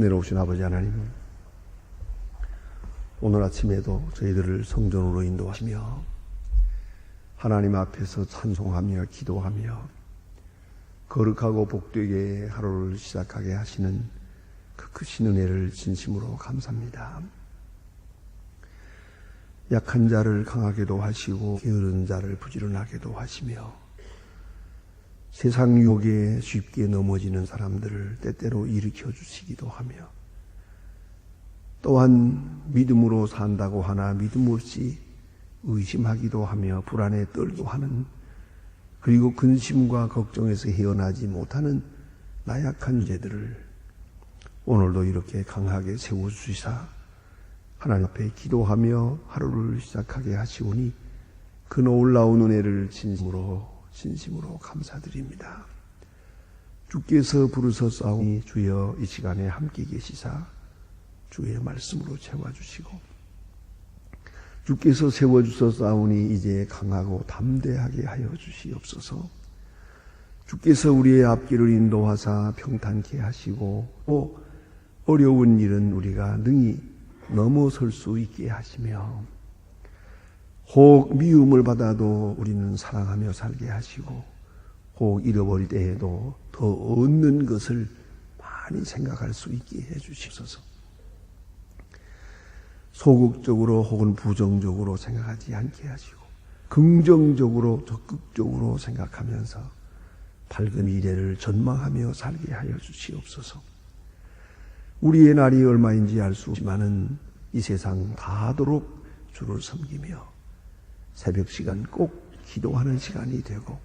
내려오신 아버지 하나님, 오늘 아침에도 저희들을 성전으로 인도하시며 하나님 앞에서 찬송하며 기도하며 거룩하고 복되게 하루를 시작하게 하시는 그 크신 은혜를 진심으로 감사합니다. 약한 자를 강하게도 하시고 게으른 자를 부지런하게도 하시며 세상 유혹에 쉽게 넘어지는 사람들을 때때로 일으켜 주시기도 하며 또한 믿음으로 산다고 하나 믿음 없이 의심하기도 하며 불안에 떨기도 하는, 그리고 근심과 걱정에서 헤어나지 못하는 나약한 죄들을 오늘도 이렇게 강하게 세워주시사 하나님 앞에 기도하며 하루를 시작하게 하시오니 그 놀라운 은혜를 진심으로 감사드립니다. 주께서 부르셨사오니 주여 이 시간에 함께 계시사 주의 말씀으로 채워주시고, 주께서 세워주셨사오니 이제 강하고 담대하게 하여 주시옵소서. 주께서 우리의 앞길을 인도하사 평탄케 하시고 또 어려운 일은 우리가 능히 넘어설 수 있게 하시며, 혹 미움을 받아도 우리는 사랑하며 살게 하시고, 혹 잃어버릴 때에도 더 얻는 것을 많이 생각할 수 있게 해주시옵소서. 소극적으로 혹은 부정적으로 생각하지 않게 하시고 긍정적으로 적극적으로 생각하면서 밝은 미래를 전망하며 살게 하여 주시옵소서. 우리의 날이 얼마인지 알 수 없지만은 이 세상 다하도록 주를 섬기며 새벽 시간 꼭 기도하는 시간이 되고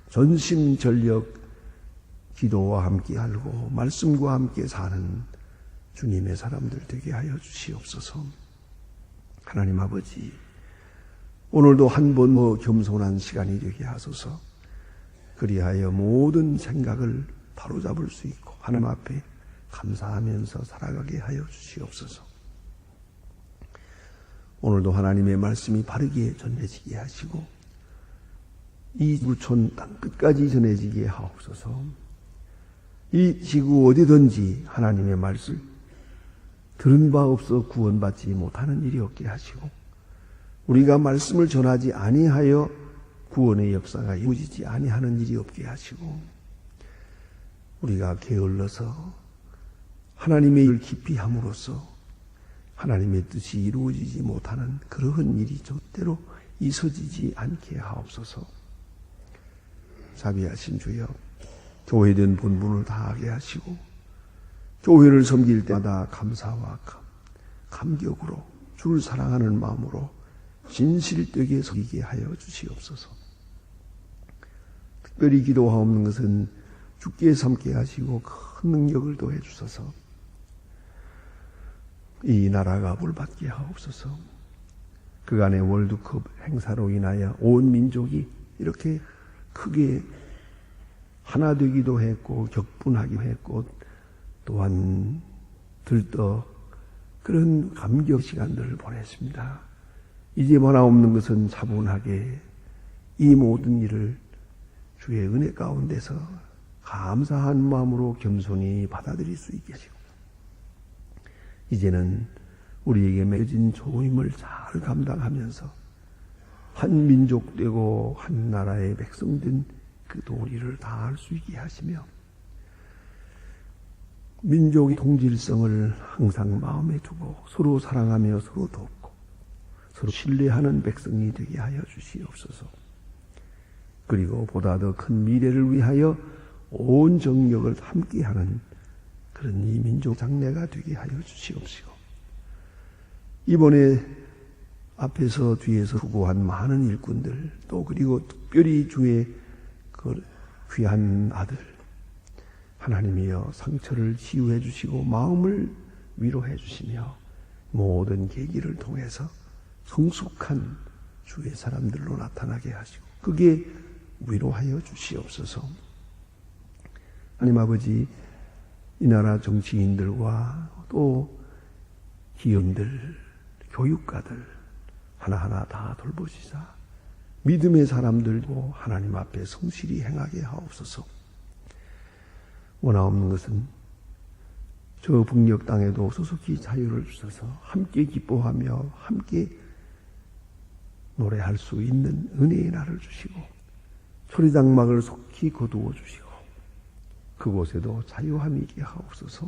전심전력 기도와 함께 알고 말씀과 함께 사는 주님의 사람들 되게 하여 주시옵소서. 하나님 아버지, 오늘도 한 번 겸손한 시간이 되게 하소서. 그리하여 모든 생각을 바로잡을 수 있고 하나님 앞에 감사하면서 살아가게 하여 주시옵소서. 오늘도 하나님의 말씀이 바르게 전해지게 하시고 이 지구촌 땅끝까지 전해지게 하옵소서. 이 지구 어디든지 하나님의 말씀 들은 바 없어 구원받지 못하는 일이 없게 하시고, 우리가 말씀을 전하지 아니하여 구원의 역사가 이루어지지 아니하는 일이 없게 하시고, 우리가 게을러서 하나님의 일을 깊이 함으로써 하나님의 뜻이 이루어지지 못하는 그러한 일이 절대로 있어지지 않게 하옵소서. 자비하신 주여, 교회된 본분을 다하게 하시고 교회를 섬길 때마다 감사와 감격으로 주를 사랑하는 마음으로 진실되게 섬기게 하여 주시옵소서. 특별히 기도하옵는 것은 주께 삼게 하시고 큰 능력을 더해 주소서. 이 나라가 복받게 하옵소서. 그간의 월드컵 행사로 인하여 온 민족이 이렇게 크게 하나 되기도 했고 격분하기도 했고 또한 들떠 그런 감격 시간들을 보냈습니다. 이제만 없는 것은 차분하게 이 모든 일을 주의 은혜 가운데서 감사한 마음으로 겸손히 받아들일 수 있게 하시고, 이제는 우리에게 맺어진 조임을 잘 감당하면서 한 민족 되고 한 나라의 백성 된 그 도리를 다할 수 있게 하시며, 민족의 동질성을 항상 마음에 두고 서로 사랑하며 서로 돕고 서로 신뢰하는 백성이 되게 하여 주시옵소서. 그리고 보다 더 큰 미래를 위하여 온 정력을 함께하는 그런 이 민족 장래가 되게 하여 주시옵시고, 이번에 앞에서 뒤에서 수고한 많은 일꾼들, 또 그리고 특별히 주의 그 귀한 아들 하나님이여 상처를 치유해 주시고 마음을 위로해 주시며 모든 계기를 통해서 성숙한 주의 사람들로 나타나게 하시고 그게 위로하여 주시옵소서. 하나님 아버지, 이 나라 정치인들과 또 기업인들, 교육가들 하나하나 다 돌보시사 믿음의 사람들도 하나님 앞에 성실히 행하게 하옵소서. 원하옵는 것은 저 북녘 땅에도 소속히 자유를 주셔서 함께 기뻐하며 함께 노래할 수 있는 은혜의 날을 주시고 초리장막을 속히 거두어 주시고 그곳에도 자유함이 있게 하옵소서.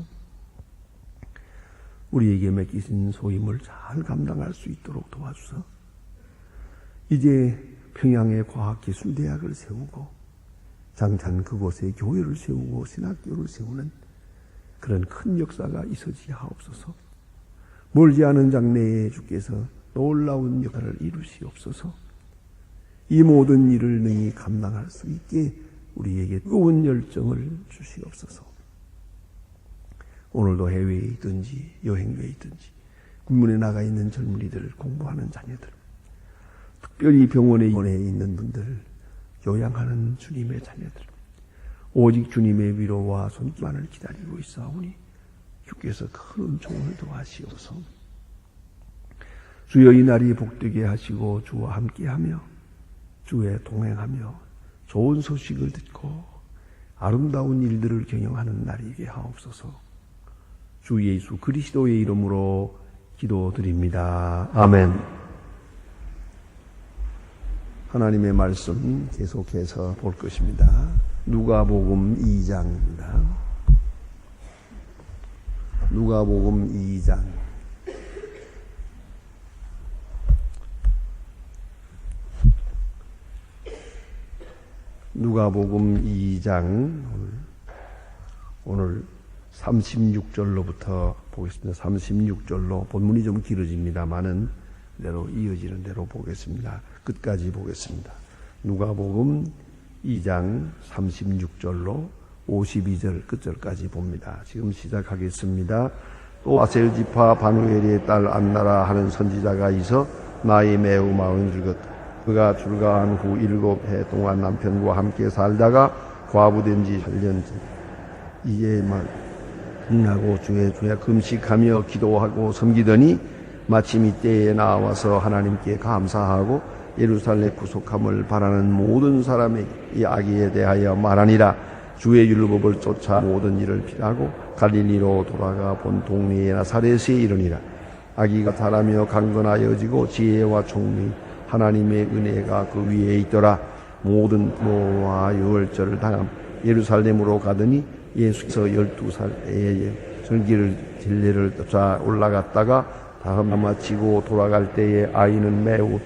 우리에게 맡기신 소임을 잘 감당할 수 있도록 도와주서 이제 평양에 과학기술대학을 세우고 장찬 그곳에 교회를 세우고 신학교를 세우는 그런 큰 역사가 있어지 하옵소서. 멀지 않은 장래에 주께서 놀라운 역사를 이루시옵소서. 이 모든 일을 능히 감당할 수 있게 우리에게 뜨거운 열정을 주시옵소서. 오늘도 해외에 있든지 여행에 있든지 군문에 나가 있는 젊은이들, 공부하는 자녀들, 특별히 병원에 입원해 있는 분들, 요양하는 주님의 자녀들, 오직 주님의 위로와 손길만을 기다리고 있사오니 주께서 큰 은총을 도하시옵소서. 주여 이 날이 복되게 하시고 주와 함께하며 주에 동행하며 좋은 소식을 듣고 아름다운 일들을 경영하는 날이게 하옵소서. 주 예수 그리스도의 이름으로 기도드립니다. 아멘. 하나님의 말씀 계속해서 볼 것입니다. 누가복음 2장입니다. 누가복음 2장. 누가복음 2장 오늘 36절로부터 보겠습니다. 36절로 본문이 좀 길어집니다만은 대로 이어지는 대로 보겠습니다. 끝까지 보겠습니다. 누가복음 2장 36절로 52절 끝절까지 봅니다. 지금 시작하겠습니다. 또 아셀 지파 바누엘의 딸 안나라 하는 선지자가 있어 나이 매우 마흔 늙었다. 그가 출가한 후 7해 동안 남편과 함께 살다가 과부된 지 8년째. 이제만 하고 주에 금식하며 기도하고 섬기더니 마침 이때에 나와서 하나님께 감사하고 예루살렘 구속함을 바라는 모든 사람에게 이 아기에 대하여 말하니라. 주의 율법을 쫓아 모든 일을 피하고 갈릴리로 돌아가 본 동네에 나사렛에 이르니라. 아기가 자라며 강건하여지고 지혜와 총리 하나님의 은혜가 그 위에 있더라. 모든 부모와 유월절을 당함 예루살렘으로 가더니 예수께서 12살 때에 진례를 쫓아 올라갔다가 다음 마치고 돌아갈 때에 아이는 매우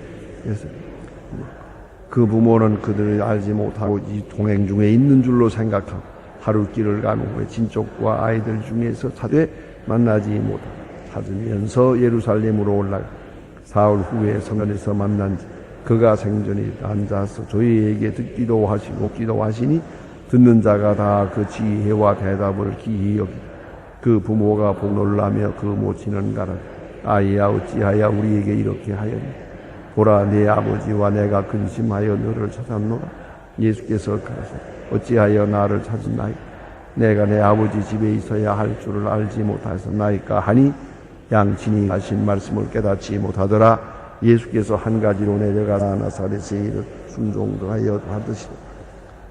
그 부모는 그들을 알지 못하고 이 동행 중에 있는 줄로 생각하고 하루 길을 간 후에 친족과 아이들 중에서 찾되 만나지 못하고 찾으면서 예루살렘으로 올라가 사흘 후에 성전에서 만난 그가 생전에 앉아서 저희에게 듣기도 하시고 기도하시니 듣는 자가 다 그 지혜와 대답을 기이 여기 그 부모가 복놀라며 그 모친은 가라. 아이야 어찌하여 우리에게 이렇게 하였니? 보라 내 아버지와 내가 근심하여 너를 찾았노라. 예수께서 가라사 어찌하여 나를 찾았나이까? 내가 내 아버지 집에 있어야 할 줄을 알지 못하였나이까 하니 양친이 하신 말씀을 깨닫지 못하더라. 예수께서 한 가지로 내려가 나사렛에 이르 순종하여 하듯이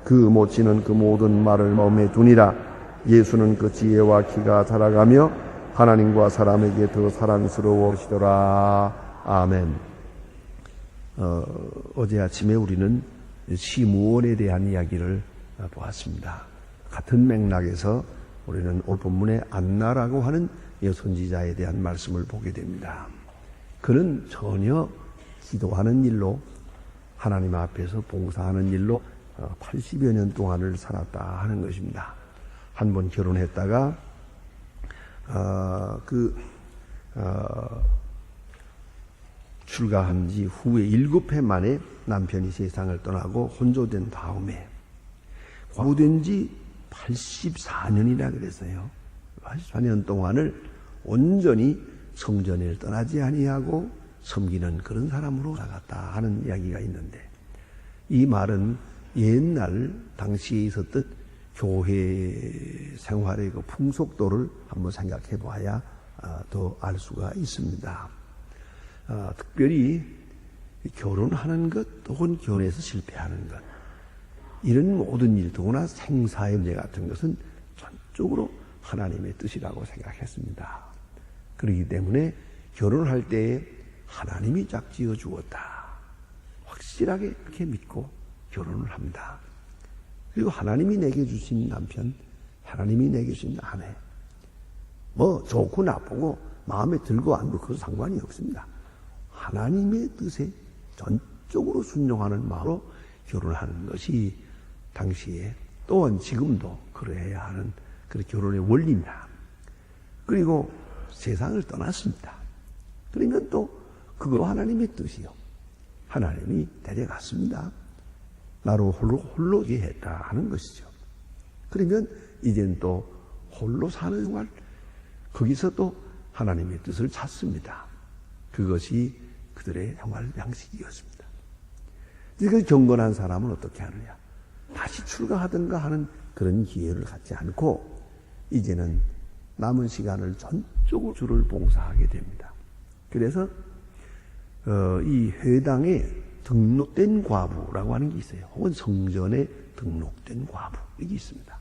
그 모친은 그 모든 말을 마음에 두니라. 예수는 그 지혜와 키가 자라가며 하나님과 사람에게 더 사랑스러워지더라. 아멘. 어제 아침에 우리는 시므온에 대한 이야기를 보았습니다. 같은 맥락에서 우리는 오늘 본문에 안나라고 하는 선지자에 대한 말씀을 보게 됩니다. 그는 전혀 기도하는 일로 하나님 앞에서 봉사하는 일로 80여 년 동안을 살았다 하는 것입니다. 한 번 결혼했다가 출가한 지 후에 7해 만에 남편이 세상을 떠나고 혼조된 다음에 과부된 지 84년이라 그랬어요. 84년 동안을 온전히 성전을 떠나지 아니하고 섬기는 그런 사람으로 살아갔다 하는 이야기가 있는데, 이 말은 옛날 당시에 있었던 교회 생활의 그 풍속도를 한번 생각해 봐야 더 알 수가 있습니다. 특별히 결혼하는 것 혹은 결혼해서 실패하는 것, 이런 모든 일, 더구나 생사의 문제 같은 것은 전적으로 하나님의 뜻이라고 생각했습니다. 그렇기 때문에 결혼할 때에 하나님이 짝지어 주었다. 확실하게 그렇게 믿고 결혼을 합니다. 그리고 하나님이 내게 주신 남편, 하나님이 내게 주신 아내, 뭐 좋고 나쁘고 마음에 들고 안 들고 그건 상관이 없습니다. 하나님의 뜻에 전적으로 순종하는 마음으로 결혼하는 것이 당시에 또한 지금도 그래야 하는 그런 결혼의 원리입니다. 그리고 세상을 떠났습니다. 그러면 또 그거 하나님의 뜻이요. 하나님이 데려갔습니다. 나로 홀로게 했다 하는 것이죠. 그러면 이제는 또 홀로 사는 생활, 거기서 또 하나님의 뜻을 찾습니다. 그것이 그들의 생활 양식이었습니다. 그 경건한 사람은 어떻게 하느냐? 다시 출가하든가 하는 그런 기회를 갖지 않고 이제는 남은 시간을 전적으로 주를 봉사하게 됩니다. 그래서 이 회당에 등록된 과부라고 하는 게 있어요. 혹은 성전에 등록된 과부 이게 있습니다.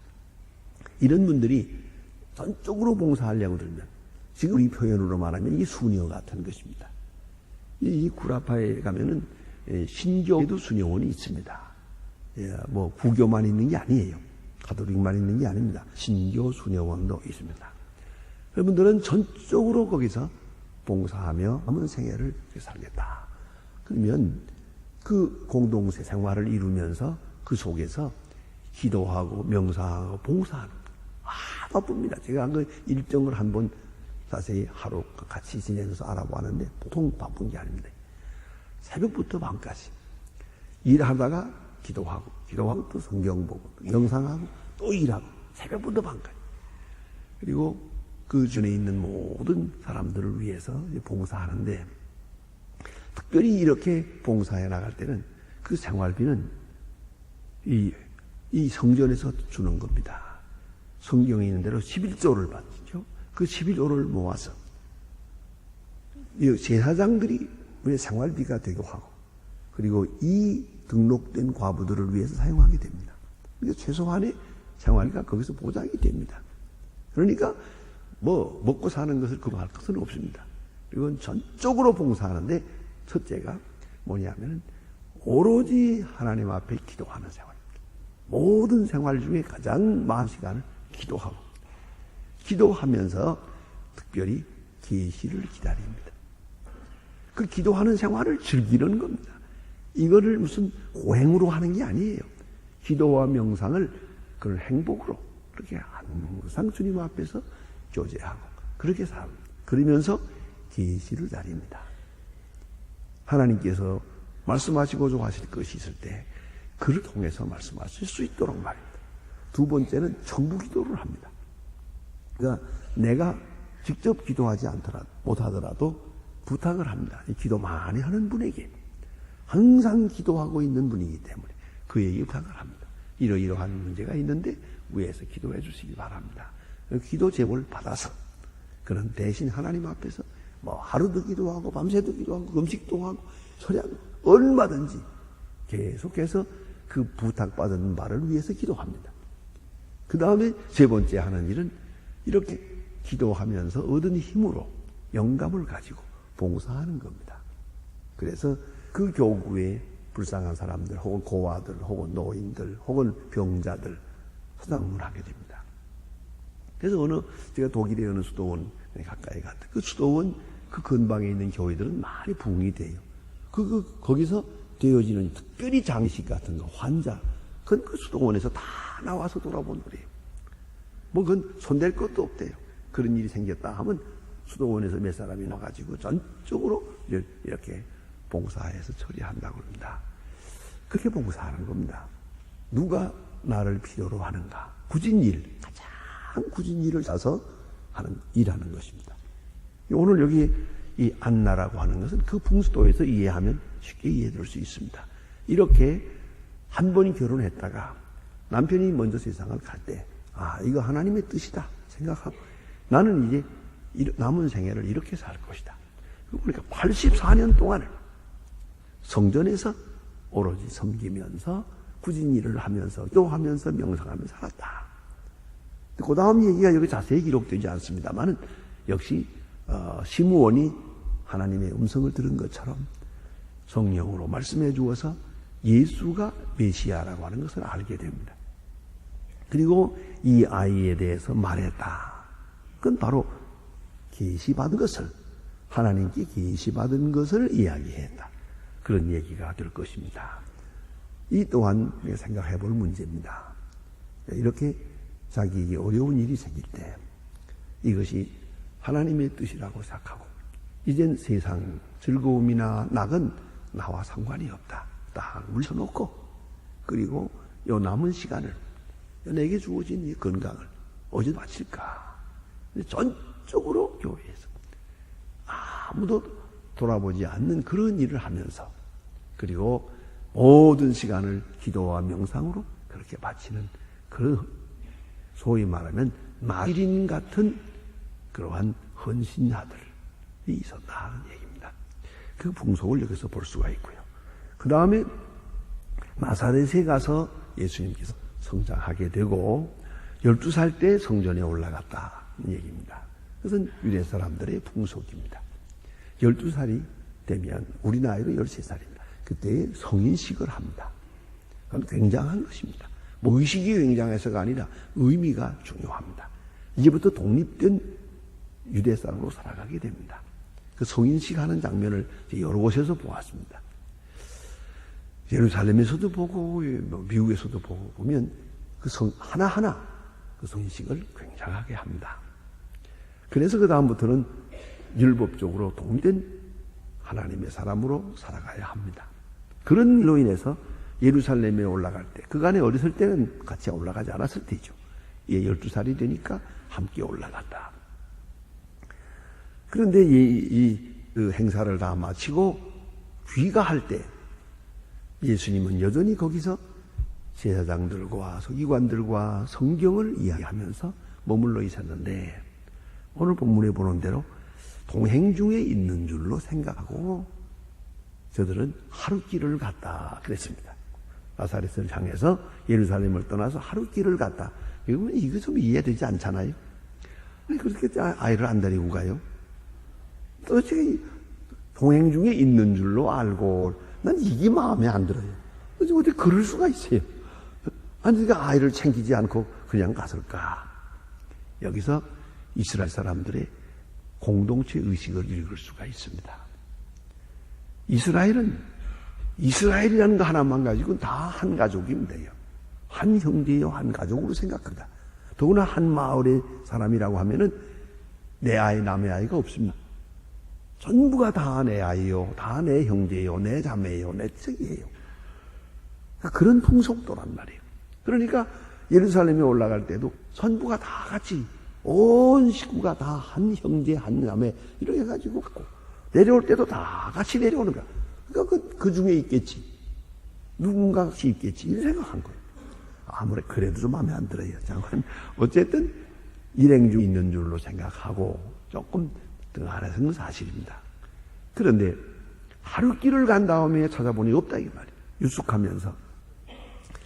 이런 분들이 전적으로 봉사하려고 들면 지금 우리 표현으로 말하면 이게 수녀 같은 것입니다. 이 구라파에 가면은 신교에도 수녀원이 있습니다. 뭐 구교만 있는 게 아니에요. 가톨릭만 있는 게 아닙니다. 신교 수녀원도 있습니다. 여러분들은 전적으로 거기서 봉사하며 남은 생애를 살겠다. 그러면 그 공동체 생활을 이루면서 그 속에서 기도하고 명상하고 봉사하는 바쁩니다. 제가 그 일정을 한번 자세히 하루 같이 지내면서 알아보았는데 보통 바쁜 게 아닙니다. 새벽부터 밤까지 일하다가 기도하고 또 성경 보고 명상하고 또 일하고 새벽부터 밤까지. 그리고 그 전에 있는 모든 사람들을 위해서 봉사하는데 특별히 이렇게 봉사해 나갈 때는 그 생활비는 이 성전에서 주는 겁니다. 성경에 있는 대로 11조를 받죠. 그 11조를 모아서 제사장들이 생활비가 되고 하고 그리고 이 등록된 과부들을 위해서 사용하게 됩니다. 그러니까 최소한의 생활비가 거기서 보장이 됩니다. 그러니까 뭐 먹고 사는 것을 그거할 것은 없습니다. 이건 전적으로 봉사하는데 첫째가 뭐냐면 오로지 하나님 앞에 기도하는 생활입니다. 모든 생활 중에 가장 많은 시간을 기도하고 기도하면서 특별히 계시를 기다립니다. 그 기도하는 생활을 즐기는 겁니다. 이거를 무슨 고행으로 하는 게 아니에요. 기도와 명상을 그런 행복으로 그렇게 항상 주님 앞에서 교제하고 그렇게 삽니다. 그러면서 계시를 기다립니다. 하나님께서 말씀하시고자 하실 것이 있을 때 그를 통해서 말씀하실 수 있도록 말입니다. 두 번째는 청부 기도를 합니다. 그러니까 내가 직접 기도하지 못하더라도 부탁을 합니다. 기도 많이 하는 분에게 항상 기도하고 있는 분이기 때문에 그에게 부탁을 합니다. 이러이러한 문제가 있는데 위에서 기도해 주시기 바랍니다. 기도 제보를 받아서 그런 대신 하나님 앞에서 뭐 하루도 기도하고 밤새도 기도하고 금식도 하고 설야도 얼마든지 계속해서 그 부탁받은 바를 위해서 기도합니다. 그 다음에 세 번째 하는 일은 이렇게 기도하면서 얻은 힘으로 영감을 가지고 봉사하는 겁니다. 그래서 그 교구에 불쌍한 사람들 혹은 고아들 혹은 노인들 혹은 병자들 수당을 하게 됩니다. 그래서 제가 독일의 어느 수도원 가까이 갔다. 그 수도원 그 근방에 있는 교회들은 많이 부흥이 돼요. 거기서 되어지는 특별히 장식 같은 거, 환자, 그건 그 수도원에서 다 나와서 돌아본 거래요. 뭐 그건 손댈 것도 없대요. 그런 일이 생겼다 하면 수도원에서 몇 사람이 나가지고 전적으로 이렇게 봉사해서 처리한다고 합니다. 그렇게 봉사하는 겁니다. 누가 나를 필요로 하는가? 굳은 일, 가장 굳은 일을 사서 일하는 것입니다. 오늘 여기 이 안나라고 하는 것은 그 풍수도에서 이해하면 쉽게 이해될 수 있습니다. 이렇게 한 번이 결혼했다가 남편이 먼저 세상을 갈 때, 이거 하나님의 뜻이다 생각하고 나는 이제 남은 생애를 이렇게 살 것이다. 그러니까 84년 동안을 성전에서 오로지 섬기면서 굳은 일을 하면서 기도하면서 명상하면서 살았다. 그 다음 얘기가 여기 자세히 기록되지 않습니다만 역시 시므온이 하나님의 음성을 들은 것처럼 성령으로 말씀해 주어서 예수가 메시아라고 하는 것을 알게 됩니다. 그리고 이 아이에 대해서 말했다. 그건 바로 계시받은 것을, 하나님께 계시받은 것을 이야기했다. 그런 얘기가 될 것입니다. 이 또한 생각해 볼 문제입니다. 이렇게 자기에게 어려운 일이 생길 때 이것이 하나님의 뜻이라고 생각하고 이젠 세상 즐거움이나 낙은 나와 상관이 없다. 딱 물쳐놓고 그리고 요 남은 시간을 내게 주어진 이 건강을 어디에 바칠까? 전적으로 교회에서 아무도 돌아보지 않는 그런 일을 하면서 그리고 모든 시간을 기도와 명상으로 그렇게 바치는 그런 소위 말하면 마리린 같은 그러한 헌신자들이 있었다 하는 얘기입니다. 그 풍속을 여기서 볼 수가 있고요. 그 다음에 나사렛에 가서 예수님께서 성장하게 되고 12살 때 성전에 올라갔다는 얘기입니다. 그것은 유대 사람들의 풍속입니다. 12살이 되면 우리 나이로 13살입니다. 그때 성인식을 합니다. 그건 굉장한 것입니다. 뭐 의식이 굉장해서가 아니라 의미가 중요합니다. 이제부터 독립된 유대 사람으로 살아가게 됩니다. 그 성인식 하는 장면을 여러 곳에서 보았습니다. 예루살렘에서도 보고 미국에서도 보고 보면 그 하나하나 그 성인식을 굉장하게 합니다. 그래서 그 다음부터는 율법적으로 독립된 하나님의 사람으로 살아가야 합니다. 그런 일로 인해서 예루살렘에 올라갈 때, 그간에 어렸을 때는 같이 올라가지 않았을 때죠. 12살이 되니까 함께 올라갔다. 그런데 그 행사를 다 마치고 귀가할 때 예수님은 여전히 거기서 제사장들과 서기관들과 성경을 이야기하면서 머물러 있었는데 오늘 본문에 보는 대로 동행 중에 있는 줄로 생각하고 저들은 하룻길을 갔다 그랬습니다. 나사렛을 향해서 예루살렘을 떠나서 하룻길을 갔다. 이거 좀 이해되지 않잖아요. 그렇게 아이를 안 데리고 가요. 도대체 동행 중에 있는 줄로 알고 난 이게 마음에 안 들어요. 어떻게 그럴 수가 있어요. 아니 그러니까 아이를 챙기지 않고 그냥 갔을까. 여기서 이스라엘 사람들의 공동체 의식을 읽을 수가 있습니다. 이스라엘이라는 거 하나만 가지고 다 한 가족이면 돼요. 한 형제요, 한 가족으로 생각한다. 더구나 한 마을의 사람이라고 하면은 내 아이, 남의 아이가 없습니다. 전부가 다 내 아이요, 다 내 형제요, 내 자매요, 내 짝이에요. 그런 풍속도란 말이에요. 그러니까 예루살렘에 올라갈 때도 전부가 다 같이 온 식구가 다 한 형제, 한 자매 이렇게 해가지고 갔고 내려올 때도 다 같이 내려오는 거야. 그러니까 그 중에 있겠지. 누군가 같이 있겠지. 이렇게 생각한 거예요. 아무래도 그래도 좀 마음에 안 들어요. 장관. 어쨌든 일행 중 있는 줄로 생각하고 조금 등한해서는 사실입니다. 그런데 하룻길을 간 다음에 찾아보니 없다 이 말이에요. 유숙하면서.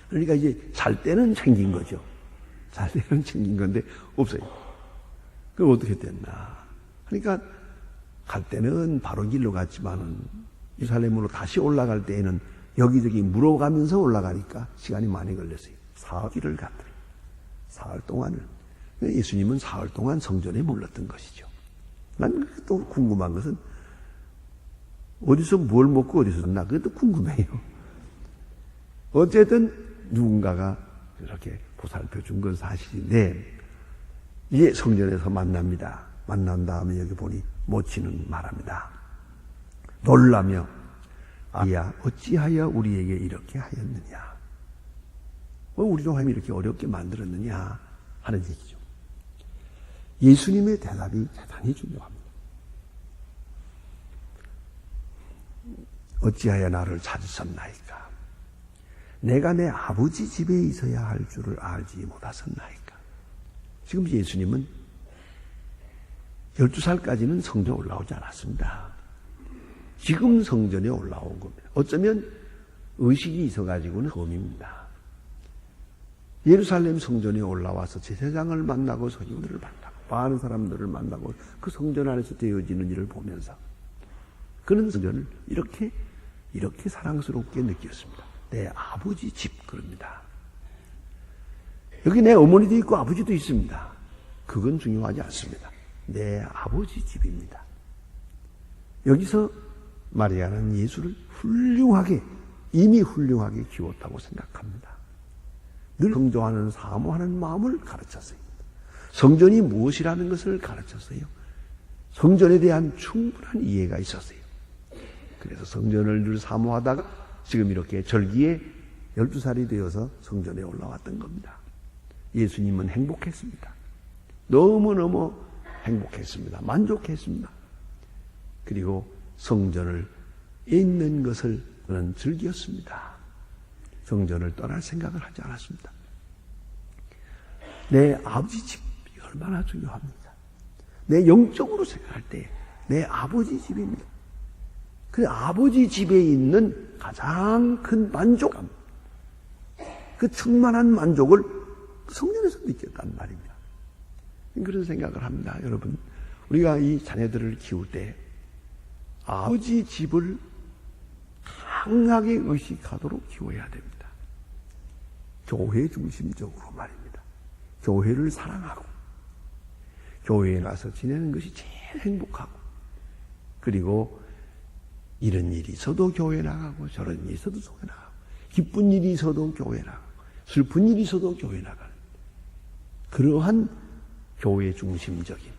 그러니까 이제 잘 때는 챙긴 거죠. 잘 때는 챙긴 건데 없어요. 그럼 어떻게 됐나. 그러니까 갈 때는 바로 길로 갔지만은 예루살렘으로 다시 올라갈 때에는 여기저기 물어가면서 올라가니까 시간이 많이 걸렸어요. 사흘을 갔더니 사흘 동안을. 예수님은 사흘 동안 성전에 몰랐던 것이죠. 난 또 궁금한 것은 어디서 뭘 먹고 어디서 잤나 그것도 궁금해요. 어쨌든 누군가가 그렇게 보살펴 준 건 사실인데 이제 성전에서 만납니다. 만난 다음에 여기 보니 모치는 말합니다. 놀라며 아야 어찌하여 우리에게 이렇게 하였느냐. 우리도 하나님이 이렇게 어렵게 만들었느냐 하는 얘기죠. 예수님의 대답이 대단히 중요합니다. 어찌하여 나를 찾으셨나이까. 내가 내 아버지 집에 있어야 할 줄을 알지 못하셨나이까. 지금 예수님은 12살까지는 성전에 올라오지 않았습니다. 지금 성전에 올라온 겁니다. 어쩌면 의식이 있어가지고는 범입니다. 예루살렘 성전에 올라와서 제사장을 만나고 서기관들을 만나고 많은 사람들을 만나고 그 성전 안에서 되어지는 일을 보면서 그는 성전을 이렇게 사랑스럽게 느꼈습니다. 내 아버지 집 그럽니다. 여기 내 어머니도 있고 아버지도 있습니다. 그건 중요하지 않습니다. 내 아버지 집입니다. 여기서 마리아는 예수를 이미 훌륭하게 키웠다고 생각합니다. 늘 성조하는 사모하는 마음을 가르쳤어요. 성전이 무엇이라는 것을 가르쳤어요. 성전에 대한 충분한 이해가 있었어요. 그래서 성전을 늘 사모하다가 지금 이렇게 절기에 12살이 되어서 성전에 올라왔던 겁니다. 예수님은 행복했습니다. 너무너무 행복했습니다. 만족했습니다. 그리고 성전을 있는 것을 그는 즐겼습니다. 성전을 떠날 생각을 하지 않았습니다. 내 아버지 집이 얼마나 중요합니까? 내 영적으로 생각할 때 내 아버지 집입니다. 그 아버지 집에 있는 가장 큰 만족감, 그 충만한 만족을 성전에서 느꼈단 말입니다. 그런 생각을 합니다. 여러분, 우리가 이 자녀들을 키울 때 아버지 집을 강하게 의식하도록 키워야 됩니다. 교회 중심적으로 말입니다. 교회를 사랑하고 교회에 가서 지내는 것이 제일 행복하고, 그리고 이런 일이 있어도 교회 나가고 저런 일이 있어도 교회 나가고, 기쁜 일이 있어도 교회 나가고 슬픈 일이 있어도 교회 나가는 그러한 교회 중심적인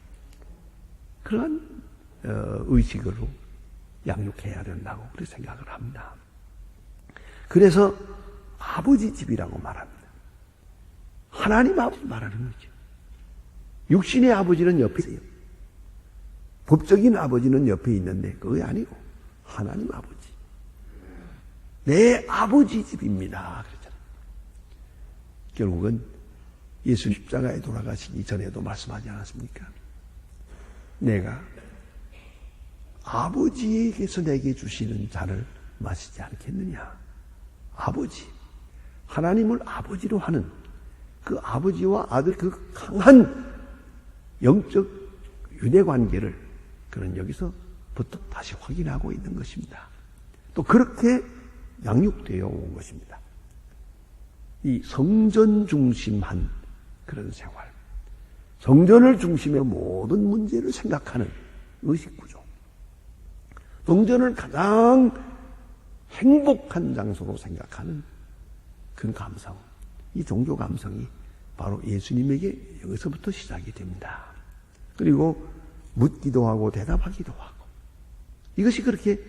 그러한 의식으로 양육해야 된다고 그렇게 생각을 합니다. 그래서 아버지 집이라고 말합니다. 하나님 아버지 말하는 거죠. 육신의 아버지는 옆에 있어요. 법적인 아버지는 옆에 있는데 그게 아니고 하나님 아버지. 내 아버지 집입니다. 그랬잖아요. 결국은 예수 십자가에 돌아가시기 전에도 말씀하지 않았습니까? 내가 아버지에게서 내게 주시는 잔을 마시지 않겠느냐. 아버지. 하나님을 아버지로 하는 그 아버지와 아들 그 강한 영적 윤회관계를 그는 여기서부터 다시 확인하고 있는 것입니다. 또 그렇게 양육되어 온 것입니다. 이 성전 중심한 그런 생활, 성전을 중심에 모든 문제를 생각하는 의식구조, 성전을 가장 행복한 장소로 생각하는 그런 감성, 이 종교 감성이 바로 예수님에게 여기서부터 시작이 됩니다. 그리고 묻기도 하고 대답하기도 하고, 이것이 그렇게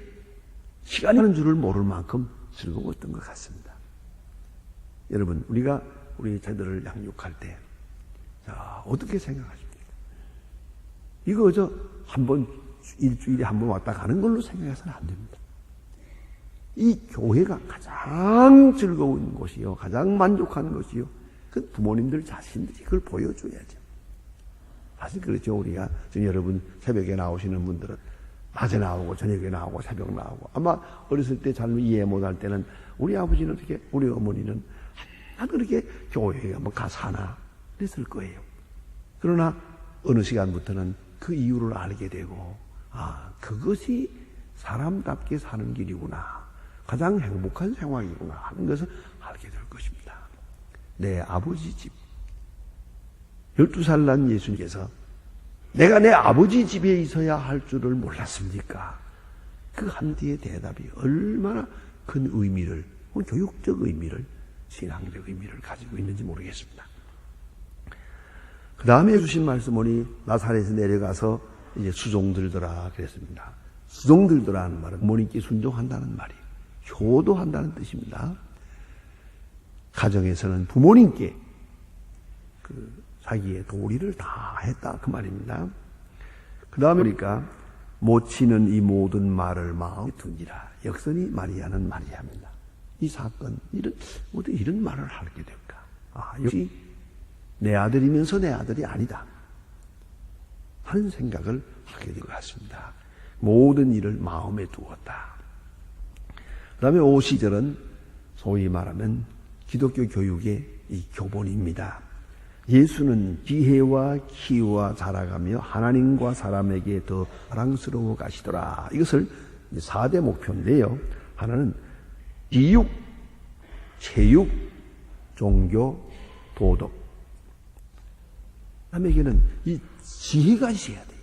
시간이 가는 줄을 모를 만큼 즐거웠던 것 같습니다. 여러분, 우리가 우리 자녀들을 양육할 때 어떻게 생각하십니까? 이거 한번 일주일에 한 번 왔다 가는 걸로 생각해서는 안 됩니다. 이 교회가 가장 즐거운 곳이요, 가장 만족하는 것이요, 그 부모님들 자신들이 그걸 보여줘야죠. 사실 그렇죠. 우리가 지금 여러분 새벽에 나오시는 분들은 낮에 나오고 저녁에 나오고 새벽 나오고, 아마 어렸을 때 잘 이해 못할 때는 우리 아버지는 어떻게, 우리 어머니는 한 그렇게 교회에 한번 가사나 그랬을 거예요. 그러나 어느 시간부터는 그 이유를 알게 되고, 그것이 사람답게 사는 길이구나, 가장 행복한 생활이구나 하는 것을 알게 될 것입니다. 내 아버지 집. 12살 난 예수님께서 내가 내 아버지 집에 있어야 할 줄을 몰랐습니까? 그 한뒤의 대답이 얼마나 큰 의미를, 교육적 의미를, 신앙적 의미를 가지고 있는지 모르겠습니다. 그 다음에 주신 말씀 보니 나사렛에서 내려가서 이제 수종들더라 그랬습니다. 수종들더라는 말은 부모님께 순종한다는 말이에요. 효도한다는 뜻입니다. 가정에서는 부모님께 자기의 도리를 다 했다 그 말입니다. 그 다음에 그러니까 모치는 이 모든 말을 마음에 두니라. 역선이 마리아는 마리아입니다. 이 사건, 어떻게 이런 말을 하게 될까? 역시 내 아들이면서 내 아들이 아니다 하는 생각을 하게 된 것 같습니다. 모든 일을 마음에 두었다. 그 다음에 5시절은 소위 말하면 기독교 교육의 이 교본입니다. 예수는 지혜와 키와 자라가며 하나님과 사람에게 더 사랑스러워 가시더라. 이것을 4대 목표인데요. 하나는 지육, 체육, 종교, 도덕. 사람에게는 이 지혜가 있어야 돼요.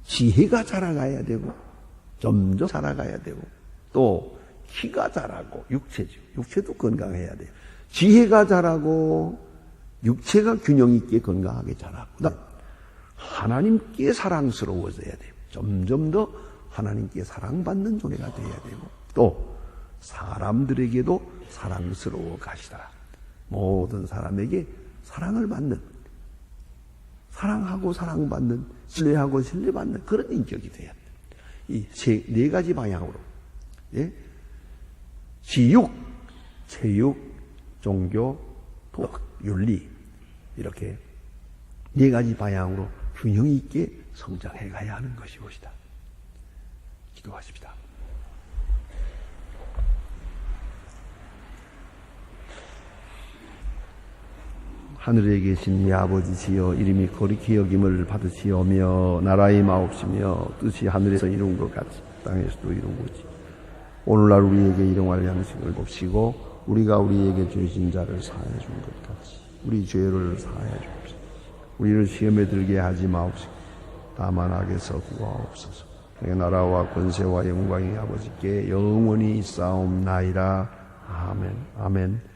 지혜가 자라가야 되고 점점 자라가야 되고 또 키가 자라고 육체도 건강해야 돼요. 지혜가 자라고 육체가 균형 있게 건강하게 자라고 하나님께 사랑스러워져야 돼요. 점점 더 하나님께 사랑받는 존재가 돼야 되고 또 사람들에게도 사랑스러워 가시더라. 모든 사람에게 사랑을 받는, 사랑하고 사랑받는, 신뢰하고 신뢰받는 그런 인격이 돼야 돼요. 이 네 가지 방향으로 지육, 체육, 종교, 도덕, 윤리 이렇게 네 가지 방향으로 균형 있게 성장해 가야 하는 것이옵시다. 기도하십시다. 하늘에 계신 이 아버지시여 이름이 거룩히 여김을 받으시오며 나라의 마옵시며 뜻이 하늘에서 이룬 것 같이 땅에서도 이루고지. 오늘날 우리에게 일용할 양식을 봅시고 우리가 우리에게 죄진 자를 사하여 준 것 같이 우리 죄를 사하여 주옵소서. 우리를 시험에 들게 하지 마옵시고 다만 악에서 구하옵소서. 내 나라와 권세와 영광이 아버지께 영원히 있사옵나이다. 아멘. 아멘.